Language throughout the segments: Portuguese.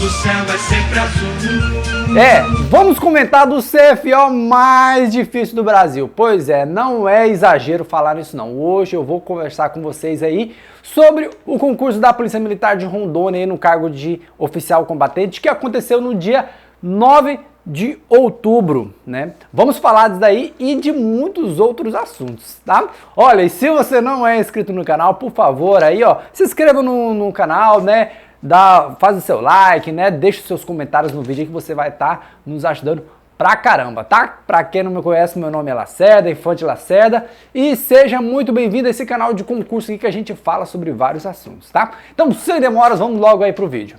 o céu é sempre azul. Vamos comentar do CFO mais difícil do Brasil. Pois é, não é exagero falar nisso não. Hoje eu vou conversar com vocês aí sobre o concurso da Polícia Militar de Rondônia aí no cargo de oficial combatente que aconteceu no dia 9 de outubro, né? Vamos falar disso daí e de muitos outros assuntos, tá? Olha, e se você não é inscrito no canal, por favor, aí ó, se inscreva no canal, né? Faz o seu like, né? Deixa os seus comentários no vídeo aí que você vai estar nos ajudando pra caramba, tá? Pra quem não me conhece, meu nome é Lacerda, Infante Lacerda, e seja muito bem-vindo a esse canal de concurso aqui que a gente fala sobre vários assuntos, tá? Então, sem demoras, vamos logo aí pro vídeo.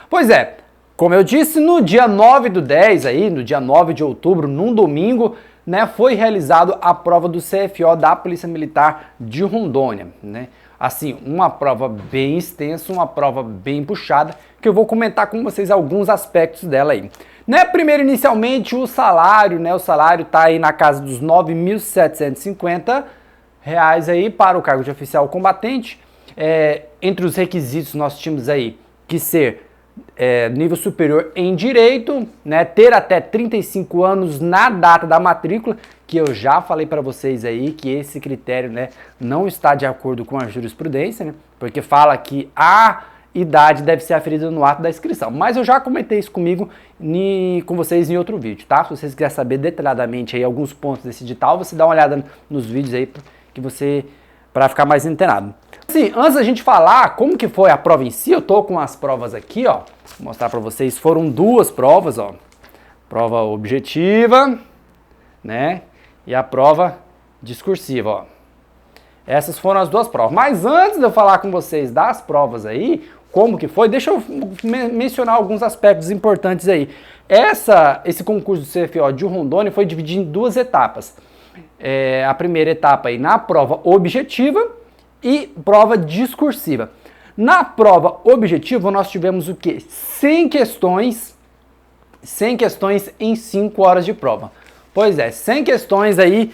Pois é, como eu disse, no dia 9 do 10, aí, no dia 9 de outubro, num domingo, né, foi realizado a prova do CFO da Polícia Militar de Rondônia, né? Assim, uma prova bem extensa, uma prova bem puxada, que eu vou comentar com vocês alguns aspectos dela aí. Né, primeiro, inicialmente, o salário, né, o salário tá aí na casa dos R$ 9.750 aí para o cargo de oficial combatente. Entre os requisitos nós tínhamos aí que ser nível superior em direito, né, ter até 35 anos na data da matrícula, que eu já falei para vocês aí que esse critério, né, não está de acordo com a jurisprudência, né, porque fala que a idade deve ser aferida no ato da inscrição, mas eu já comentei isso com vocês em outro vídeo, tá? Se vocês quiserem saber detalhadamente aí alguns pontos desse edital, você dá uma olhada nos vídeos aí para ficar mais inteirado. Sim, antes da gente falar como que foi a prova em si, eu tô com as provas aqui, ó. Vou mostrar para vocês, foram duas provas, ó. Prova objetiva, né? E a prova discursiva, ó. Essas foram as duas provas. Mas antes de eu falar com vocês das provas aí, como que foi, deixa eu mencionar alguns aspectos importantes aí. Esse concurso do CFO de Rondônia foi dividido em duas etapas. A primeira etapa aí na prova objetiva e prova discursiva. Na prova objetiva nós tivemos o quê? 100 questões em 5 horas de prova. Pois é, 100 questões aí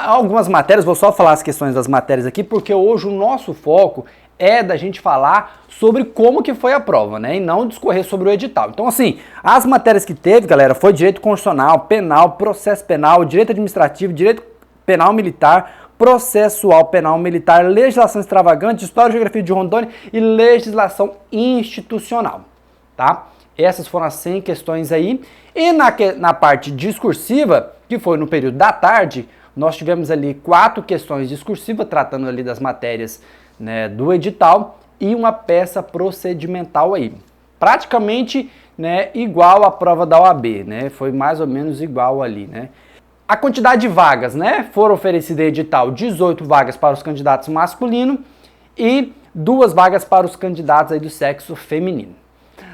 algumas matérias, vou só falar as questões das matérias aqui, porque hoje o nosso foco é da gente falar sobre como que foi a prova, né? E não discorrer sobre o edital. Então, assim, as matérias que teve, galera, foi direito constitucional, penal, processo penal, direito administrativo, direito penal militar, processual penal militar, legislação extravagante, história e geografia de Rondônia e legislação institucional, tá? Essas foram as 100 questões aí. E na parte discursiva, que foi no período da tarde, nós tivemos ali 4 questões discursivas, tratando ali das matérias, né, do edital, e uma peça procedimental aí. Praticamente, né, igual à prova da OAB, né? Foi mais ou menos igual ali, né? A quantidade de vagas, né? Foram oferecidas em edital 18 vagas para os candidatos masculinos e 2 vagas para os candidatos aí do sexo feminino.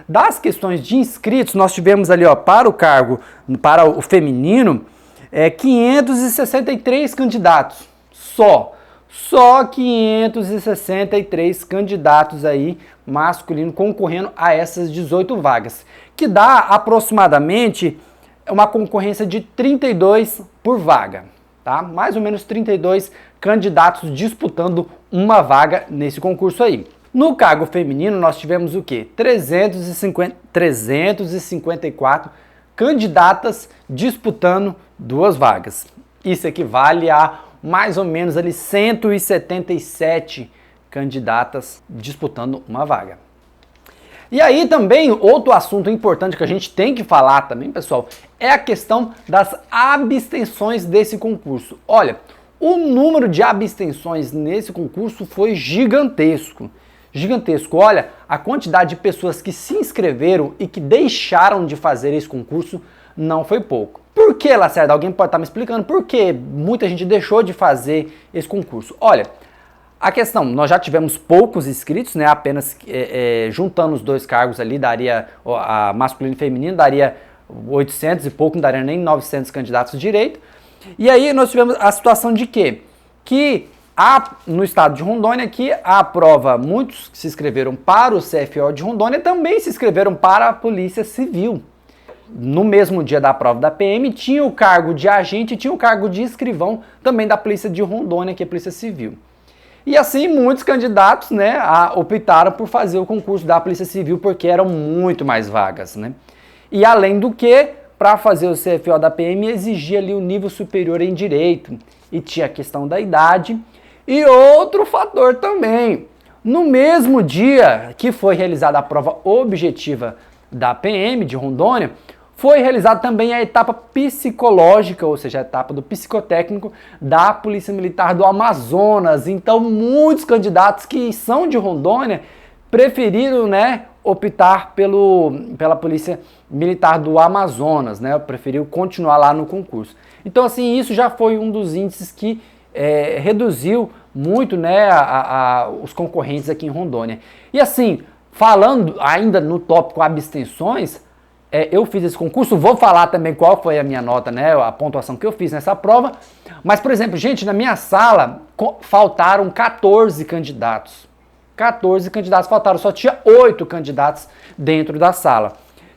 Das questões de inscritos, nós tivemos ali, ó, para o cargo, para o feminino, 563 candidatos, só 563 candidatos aí masculinos concorrendo a essas 18 vagas, que dá aproximadamente uma concorrência de 32 por vaga, tá? Mais ou menos 32 candidatos disputando uma vaga nesse concurso aí. No cargo feminino, nós tivemos o quê? 354 candidatas disputando 2 vagas. Isso equivale a mais ou menos ali 177 candidatas disputando uma vaga. E aí também, outro assunto importante que a gente tem que falar também, pessoal, é a questão das abstenções desse concurso. Olha, o número de abstenções nesse concurso foi gigantesco. Gigantesco. Olha, a quantidade de pessoas que se inscreveram e que deixaram de fazer esse concurso não foi pouco. Por que, Lacerda? Alguém pode estar me explicando por que muita gente deixou de fazer esse concurso? Olha, a questão, nós já tivemos poucos inscritos, né? Apenas juntando os 2 cargos ali, daria, a masculino e feminino, daria 800 e pouco, não daria nem 900 candidatos de direito. E aí nós tivemos a situação de quê? Que no estado de Rondônia aqui, a prova, muitos que se inscreveram para o CFO de Rondônia também se inscreveram para a Polícia Civil. no mesmo dia da prova da PM, tinha o cargo de agente e tinha o cargo de escrivão também da Polícia de Rondônia, que é a Polícia Civil. E assim, muitos candidatos, né, optaram por fazer o concurso da Polícia Civil porque eram muito mais vagas, né? E além do que, para fazer o CFO da PM, exigia ali o nível superior em Direito. E tinha a questão da idade. E outro fator também. No mesmo dia que foi realizada a prova objetiva da PM de Rondônia, foi realizada também a etapa psicológica, ou seja, a etapa do psicotécnico da Polícia Militar do Amazonas. Então, muitos candidatos que são de Rondônia preferiram, né, optar pela Polícia Militar do Amazonas, né, preferiu continuar lá no concurso. Então, assim, isso já foi um dos índices que reduziu muito, né, os concorrentes aqui em Rondônia. E assim, falando ainda no tópico abstenções, eu fiz esse concurso, vou falar também qual foi a minha nota, né, a pontuação que eu fiz nessa prova, mas, por exemplo, gente, na minha sala faltaram 14 candidatos. 14 candidatos faltaram, só tinha 8 candidatos dentro da sala.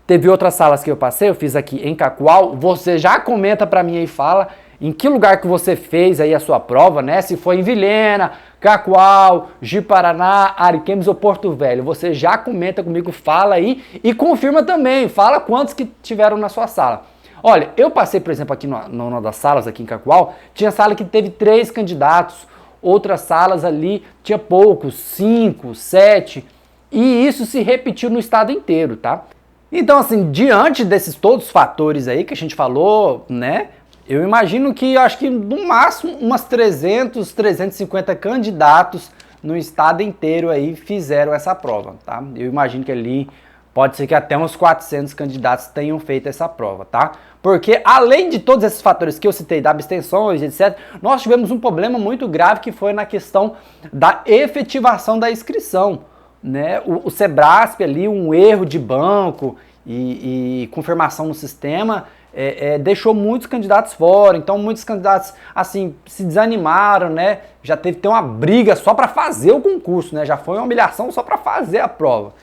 Teve outras salas que eu passei, eu fiz aqui em Cacoal, você já comenta pra mim aí e fala em que lugar que você fez aí a sua prova, né? Se foi em Vilhena, Cacoal, Ji-Paraná, Ariquemes ou Porto Velho. Você já comenta comigo, fala aí e confirma também, fala quantos que tiveram na sua sala. Olha, eu passei, por exemplo, aqui numa das salas aqui em Cacoal, tinha sala que teve 3 candidatos, outras salas ali tinha poucos, 5, 7, e isso se repetiu no estado inteiro, tá? Então, assim, diante desses todos os fatores aí que a gente falou, né, eu imagino que, acho que no máximo, umas 300, 350 candidatos no estado inteiro aí fizeram essa prova, tá? Eu imagino que ali pode ser que até uns 400 candidatos tenham feito essa prova, tá? Porque além de todos esses fatores que eu citei, da abstenções, etc., nós tivemos um problema muito grave que foi na questão da efetivação da inscrição, né? O Sebrasp ali, um erro de banco e confirmação no sistema, deixou muitos candidatos fora. Então muitos candidatos assim se desanimaram, né? Já teve que ter uma briga só para fazer o concurso, né? Já foi uma humilhação só para fazer a prova.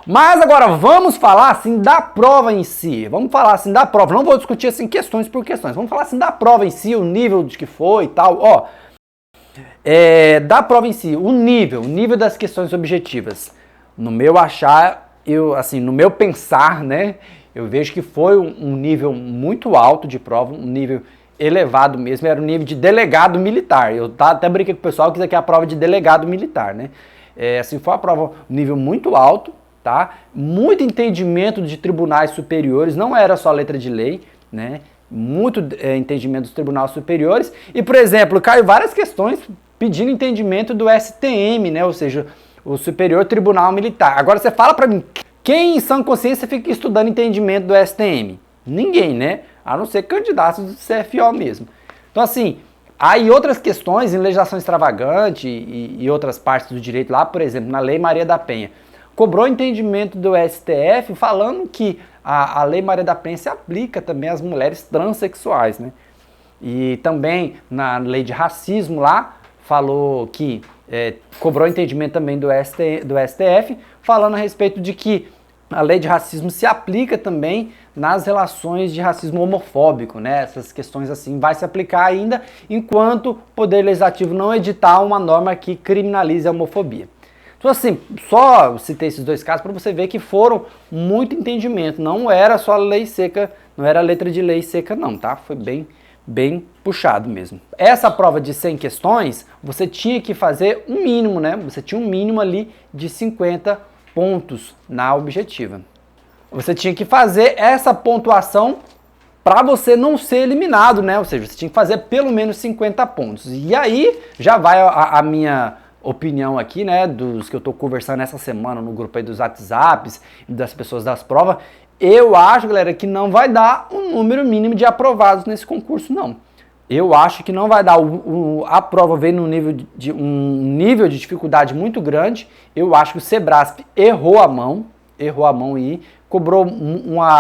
Mas agora vamos falar assim da prova em si. Vamos falar assim da prova. Não vou discutir assim questões por questões. Vamos falar assim da prova em si, o nível de que foi e tal. Ó, da prova em si, o nível das questões objetivas. No meu achar, no meu pensar, né? Eu vejo que foi um nível muito alto de prova, um nível elevado mesmo, era um nível de delegado militar. Eu até brinquei com o pessoal que isso aqui é a prova de delegado militar, né? Assim, foi uma prova, um nível muito alto, tá? Muito entendimento de tribunais superiores, não era só letra de lei, né? Muito entendimento dos tribunais superiores. E, por exemplo, caiu várias questões pedindo entendimento do STM, né? Ou seja, o Superior Tribunal Militar. Agora você fala pra mim, quem em sã consciência fica estudando entendimento do STM? Ninguém, né? A não ser candidatos do CFO mesmo. Então, assim, aí outras questões em legislação extravagante e outras partes do direito lá, por exemplo, na Lei Maria da Penha, cobrou entendimento do STF falando que a Lei Maria da Penha se aplica também às mulheres transexuais, né? E também na lei de racismo lá, falou que cobrou entendimento também do STF, falando a respeito de que a lei de racismo se aplica também nas relações de racismo homofóbico, né? Essas questões assim vai se aplicar ainda enquanto o Poder Legislativo não editar uma norma que criminalize a homofobia. Então assim, só citei esses dois casos para você ver que foram muito entendimento, não era só lei seca, não era letra de lei seca não, tá? Foi bem puxado mesmo. Essa prova de 100 questões, você tinha que fazer um mínimo, né? Você tinha um mínimo ali de 50 pontos na objetiva. Você tinha que fazer essa pontuação para você não ser eliminado, né? Ou seja, você tinha que fazer pelo menos 50 pontos. E aí já vai a minha opinião aqui, né? Dos que eu tô conversando essa semana no grupo aí dos WhatsApps e das pessoas das provas. Eu acho, galera, que não vai dar um número mínimo de aprovados nesse concurso, não. Eu acho que não vai dar. A prova veio num nível de dificuldade muito grande. Eu acho que o Sebrasp errou a mão e cobrou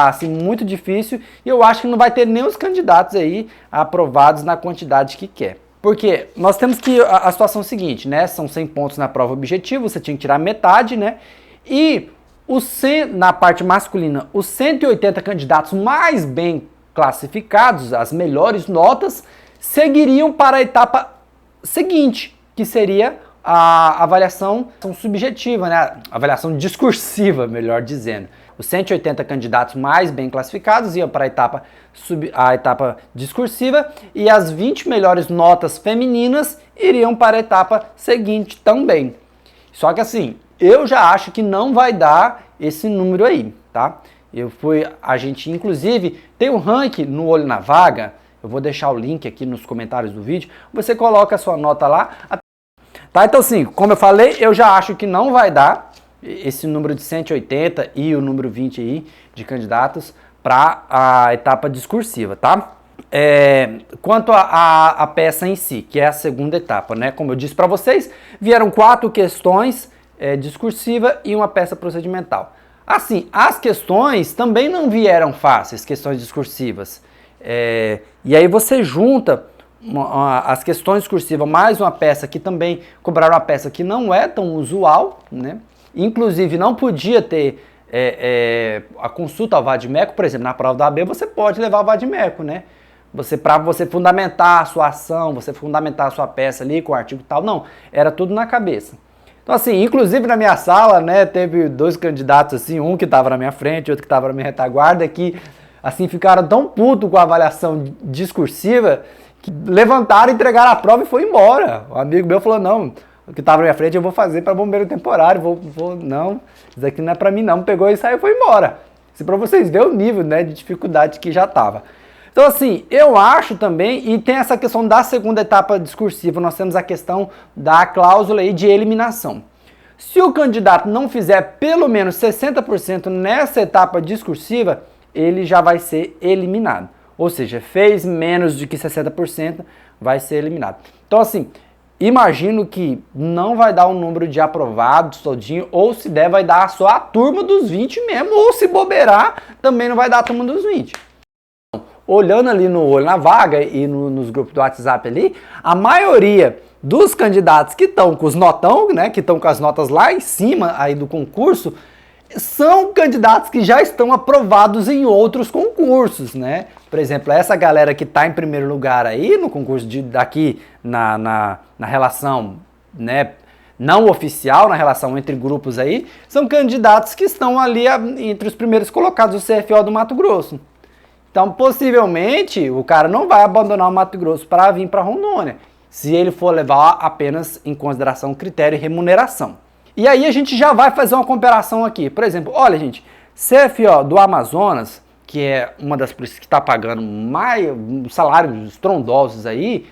assim, muito difícil. E eu acho que não vai ter nem os candidatos aí aprovados na quantidade que quer. Porque nós temos que a situação é a seguinte, né? São 100 pontos na prova objetiva, você tinha que tirar metade, né? E Na parte masculina, os 180 candidatos mais bem classificados, as melhores notas, seguiriam para a etapa seguinte, que seria a avaliação subjetiva, né? A avaliação discursiva, melhor dizendo. Os 180 candidatos mais bem classificados iam para a etapa discursiva e as 20 melhores notas femininas iriam para a etapa seguinte também. Só que assim, eu já acho que não vai dar esse número aí, tá? A gente inclusive tem um ranking no Olho na Vaga, eu vou deixar o link aqui nos comentários do vídeo, você coloca a sua nota lá. Tá, então assim, como eu falei, eu já acho que não vai dar esse número de 180 e o número 20 aí de candidatos para a etapa discursiva, tá? Quanto à peça em si, que é a segunda etapa, né? Como eu disse para vocês, vieram 4 questões discursiva e uma peça procedimental. Assim, as questões também não vieram fáceis, questões discursivas. E aí você junta as questões discursivas mais uma peça que também cobraram uma peça que não é tão usual, né? Inclusive não podia ter a consulta ao vade-mecum, por exemplo, na prova da AB você pode levar o vade-mecum, né? Para você fundamentar a sua ação, você fundamentar a sua peça ali com o artigo e tal, não, era tudo na cabeça. Então assim, inclusive na minha sala, né, teve 2 candidatos assim, um que estava na minha frente, outro que estava na minha retaguarda, que assim ficaram tão putos com a avaliação discursiva que levantaram, entregaram a prova e foi embora. Um amigo meu falou, não, o que estava na minha frente eu vou fazer para bombeiro temporário, não, isso aqui não é para mim não, pegou e saiu e foi embora. Isso para vocês verem o nível, né, de dificuldade que já estava. Então assim, eu acho também, e tem essa questão da segunda etapa discursiva, nós temos a questão da cláusula aí de eliminação. Se o candidato não fizer pelo menos 60% nessa etapa discursiva, ele já vai ser eliminado. Ou seja, fez menos de que 60%, vai ser eliminado. Então assim, imagino que não vai dar um número de aprovados todinho, ou se der vai dar só a turma dos 20 mesmo, ou se bobear, também não vai dar a turma dos 20. Olhando ali no Olho na Vaga e nos grupos do WhatsApp ali, a maioria dos candidatos que estão com os notão, né, que estão com as notas lá em cima aí do concurso, são candidatos que já estão aprovados em outros concursos, né? Por exemplo, essa galera que está em primeiro lugar aí no concurso daqui na relação, né, não oficial, na relação entre grupos aí, são candidatos que estão ali entre os primeiros colocados do CFO do Mato Grosso. Então, possivelmente, o cara não vai abandonar o Mato Grosso para vir para Rondônia, se ele for levar apenas em consideração critério e remuneração. E aí a gente já vai fazer uma comparação aqui. Por exemplo, olha gente, CFO do Amazonas, que é uma das polícias que está pagando salários estrondosos aí,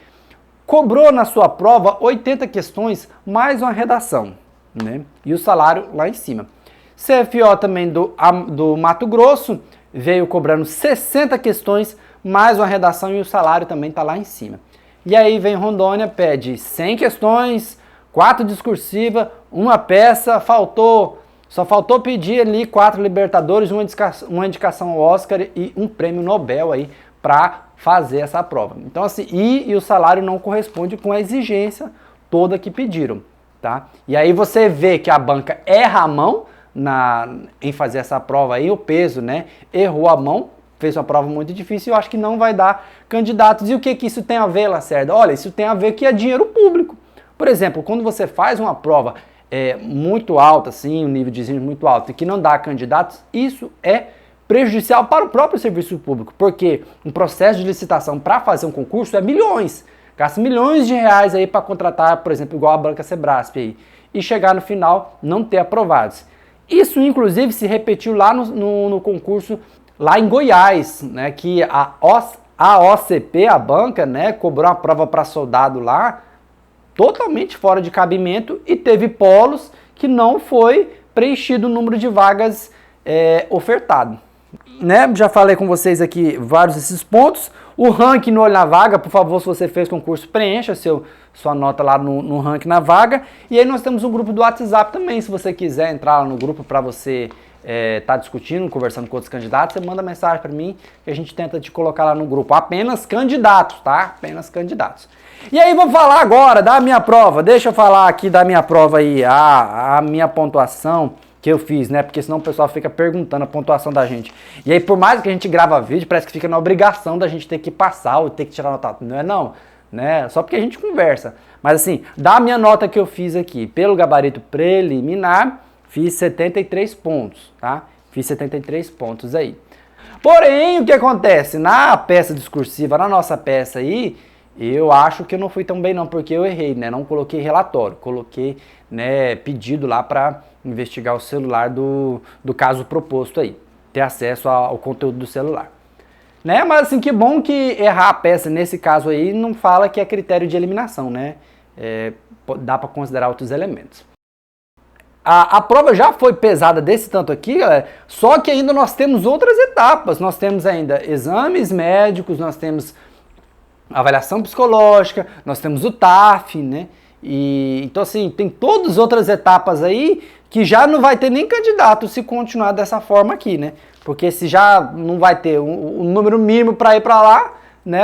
cobrou na sua prova 80 questões mais uma redação, né? E o salário lá em cima. CFO também do Mato Grosso veio cobrando 60 questões mais uma redação e o salário também está lá em cima. E aí vem Rondônia, pede 100 questões, 4 discursivas, uma peça, só faltou pedir ali 4 Libertadores, uma indicação ao Oscar e um prêmio Nobel aí para fazer essa prova. Então assim, e o salário não corresponde com a exigência toda que pediram, tá? E aí você vê que a banca erra a mão em fazer essa prova aí, o peso, né? Errou a mão, fez uma prova muito difícil e eu acho que não vai dar candidatos. E o que isso tem a ver, Lacerda? Olha, isso tem a ver que é dinheiro público. Por exemplo, quando você faz uma prova muito alta, assim, um nível de exigência muito alto e que não dá candidatos, isso é prejudicial para o próprio serviço público, porque um processo de licitação para fazer um concurso é milhões. Gasta milhões de reais aí para contratar, por exemplo, igual a Banca Sebrasp aí, e chegar no final não ter aprovados. Isso, inclusive, se repetiu lá no concurso, lá em Goiás, né, que a OCP, a banca, né, cobrou uma prova para soldado lá, totalmente fora de cabimento, e teve polos que não foi preenchido o número de vagas ofertado. Né, já falei com vocês aqui vários desses pontos. O ranking no Olho na Vaga, por favor, se você fez concurso, preencha sua nota lá no ranking na vaga. E aí nós temos um grupo do WhatsApp também, se você quiser entrar lá no grupo para você tá discutindo, conversando com outros candidatos, você manda mensagem para mim que a gente tenta te colocar lá no grupo. Apenas candidatos, tá? Apenas candidatos. E aí vou falar agora da minha prova. Deixa eu falar aqui da minha prova aí, a minha pontuação que eu fiz, né? Porque senão o pessoal fica perguntando a pontuação da gente. E aí, por mais que a gente grava vídeo, parece que fica na obrigação da gente ter que passar ou ter que tirar nota. Não é não, né? Só porque a gente conversa. Mas assim, da minha nota que eu fiz aqui, pelo gabarito preliminar, fiz 73 pontos, tá? Fiz 73 pontos aí. Porém, o que acontece? Na peça discursiva, na nossa peça aí, eu acho que eu não fui tão bem não, porque eu errei, né? Não coloquei relatório, coloquei, né, pedido lá para investigar o celular do caso proposto aí, ter acesso ao conteúdo do celular. Né? Mas assim, que bom que errar a peça nesse caso aí não fala que é critério de eliminação, né? Dá para considerar outros elementos. A prova já foi pesada desse tanto aqui, galera, só que ainda nós temos outras etapas. Nós temos ainda exames médicos, nós temos avaliação psicológica, nós temos o TAF, né? Então assim, tem todas as outras etapas aí que já não vai ter nem candidato se continuar dessa forma aqui, né? Porque se já não vai ter um número mínimo para ir para lá, né?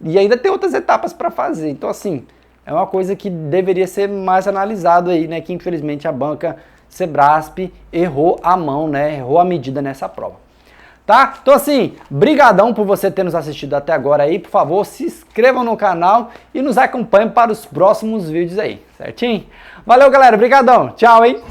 E ainda tem outras etapas para fazer. Então assim, é uma coisa que deveria ser mais analisado aí, né? Que infelizmente a banca Sebrasp errou a mão, né? Errou a medida nessa prova. Tá? Então assim, brigadão por você ter nos assistido até agora aí. Por favor, se inscrevam no canal e nos acompanhem para os próximos vídeos aí, certinho? Valeu, galera. Brigadão. Tchau, hein?